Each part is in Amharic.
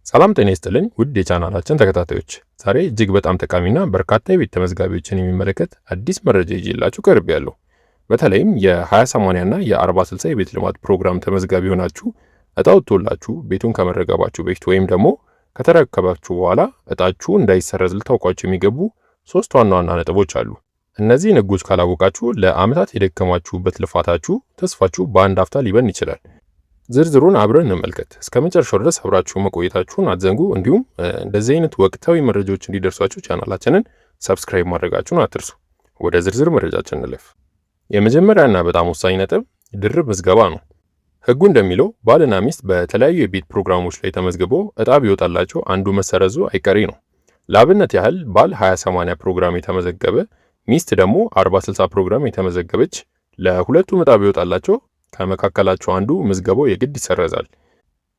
ሰላም ጤና ይስጥልኝ ውድ የቻናላችን ተከታታዮች፣ ዛሬ እጅግ በጣም ጠቃሚና በርካታ የቤት ተመዝጋቢዎችን የሚመለከት አዲስ መረጃ ይዤላችሁ ቀርቤያለሁ። በተለይም የ20/80 እና የ40/60 የቤት ልማት ፕሮግራም ተመዝጋቢ ሆናችሁ እጣ ወጥቶላችሁ ቤቱን ከመረጋባችሁ በፊት ወይም ደግሞ ከተረከባችሁ በኋላ እጣችሁ እንዳይሰረዝ ልታውቋቸው የሚገቡ 3 ዋና ዋና ነጥቦች አሉ። እነዚህን ህጎች ካላወቃችሁ ለአመታት የደከማችሁበት ልፋታችሁ፣ ተስፋችሁ በአንድ አፍታ ሊበን ይችላል። ዝርዝሩን አብረን እንመልከት። እስከ መጨረሻው ድረስ አብራችሁ መቆየታችሁን አትዘንጉ። እንዲሁም እንደዚህ አይነት ወቅታዊ መረጃዎች እንዲደርሷችሁ ቻናላችንን ሰብስክራይብ ማድረጋችሁን አትርሱ። ወደ ዝርዝር መረጃችን እንለፍ። የመጀመሪያና በጣም ወሳኝ ነጥብ ድርብ ምዝገባ ነው። ህጉ እንደሚለው ባልና ሚስት በተለያዩ የቤት ፕሮግራሞች ላይ ተመዝግበው እጣ ቢወጣላቸው አንዱ መሰረዙ አይቀሬ ነው። ለአብነት ያህል ባል 20/80 ፕሮግራም የተመዘገበ፣ ሚስት ደግሞ 40/60 ፕሮግራም የተመዘገበች ለሁለቱም እጣ ቢወጣላቸው ከመካከላቸው አንዱ ምዝገባው የግድ ይሰረዛል።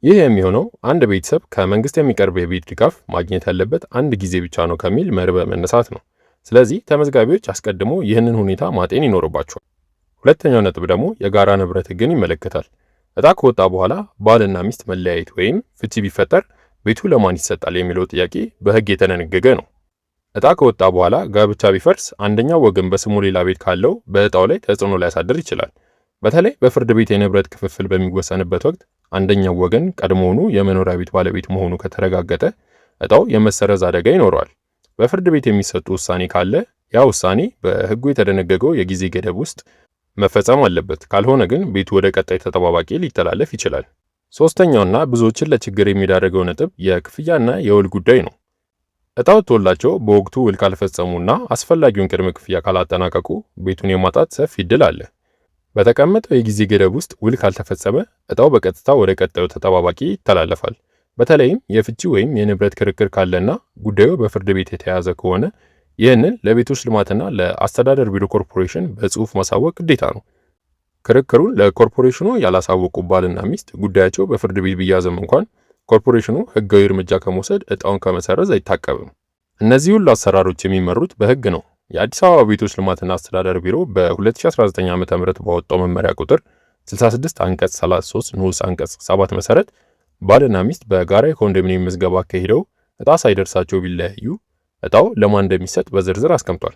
ይህ የሚሆነው አንድ ቤተሰብ ከመንግስት የሚቀርብ የቤት ድጋፍ ማግኘት ያለበት አንድ ጊዜ ብቻ ነው ከሚል መርህ በመነሳት ነው። ስለዚህ ተመዝጋቢዎች አስቀድሞ ይህንን ሁኔታ ማጤን ይኖርባቸዋል። ሁለተኛው ነጥብ ደግሞ የጋራ ንብረት ህግን ይመለከታል። እጣ ከወጣ በኋላ ባልና ሚስት መለያየት ወይም ፍቺ ቢፈጠር ቤቱ ለማን ይሰጣል የሚለው ጥያቄ በህግ የተደነገገ ነው። እጣ ከወጣ በኋላ ጋብቻ ቢፈርስ አንደኛው ወገን በስሙ ሌላ ቤት ካለው በእጣው ላይ ተጽዕኖ ሊያሳድር ይችላል። በተለይ በፍርድ ቤት የንብረት ክፍፍል በሚወሰንበት ወቅት አንደኛው ወገን ቀድሞውኑ የመኖሪያ ቤት ባለቤት መሆኑ ከተረጋገጠ እጣው የመሰረዝ አደጋ ይኖረዋል። በፍርድ ቤት የሚሰጡ ውሳኔ ካለ ያ ውሳኔ በህጉ የተደነገገው የጊዜ ገደብ ውስጥ መፈጸም አለበት። ካልሆነ ግን ቤቱ ወደ ቀጣይ ተጠባባቂ ሊተላለፍ ይችላል። ሶስተኛውና ብዙዎችን ለችግር የሚዳረገው ነጥብ የክፍያና የውል ጉዳይ ነው። እጣ ወጥቶላቸው በወቅቱ ውል ካልፈጸሙና አስፈላጊውን ቅድመ ክፍያ ካላጠናቀቁ ቤቱን የማጣት ሰፊ ዕድል አለ። በተቀመጠው የጊዜ ገደብ ውስጥ ውል ካልተፈጸመ እጣው በቀጥታ ወደ ቀጣዩ ተጠባባቂ ይተላለፋል። በተለይም የፍቺ ወይም የንብረት ክርክር ካለና ጉዳዩ በፍርድ ቤት የተያዘ ከሆነ ይህንን ለቤቶች ልማትና ለአስተዳደር ቢሮ ኮርፖሬሽን በጽሁፍ ማሳወቅ ግዴታ ነው። ክርክሩን ለኮርፖሬሽኑ ያላሳወቁ ባልና ሚስት ጉዳያቸው በፍርድ ቤት ቢያዝም እንኳን ኮርፖሬሽኑ ህጋዊ እርምጃ ከመውሰድ እጣውን ከመሰረዝ አይታቀብም። እነዚህ ሁሉ አሰራሮች የሚመሩት በህግ ነው። የአዲስ አበባ ቤቶች ልማትና አስተዳደር ቢሮ በ2019 ዓ.ም ባወጣው መመሪያ ቁጥር 66 አንቀጽ 33 ንዑስ አንቀጽ 7 መሰረት ባልና ሚስት በጋራ የኮንዶሚኒየም ምዝገባ አካሂደው እጣ ሳይደርሳቸው ቢለያዩ እጣው ለማን እንደሚሰጥ በዝርዝር አስቀምጧል።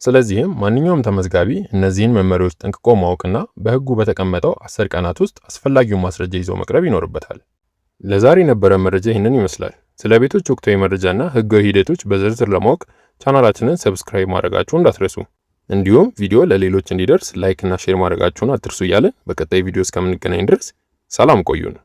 ስለዚህም ማንኛውም ተመዝጋቢ እነዚህን መመሪያዎች ጠንቅቆ ማወቅና በህጉ በተቀመጠው 10 ቀናት ውስጥ አስፈላጊውን ማስረጃ ይዞ መቅረብ ይኖርበታል። ለዛሬ የነበረ መረጃ ይህንን ይመስላል። ስለ ቤቶች ወቅታዊ መረጃና ህጋዊ ሂደቶች በዝርዝር ለማወቅ ቻናላችንን ሰብስክራይብ ማድረጋችሁን እንዳትረሱ። እንዲሁም ቪዲዮ ለሌሎች እንዲደርስ ላይክ እና ሼር ማድረጋችሁን አትርሱ እያለን በቀጣይ ቪዲዮ እስከምንገናኝ ድረስ ሰላም ቆዩን።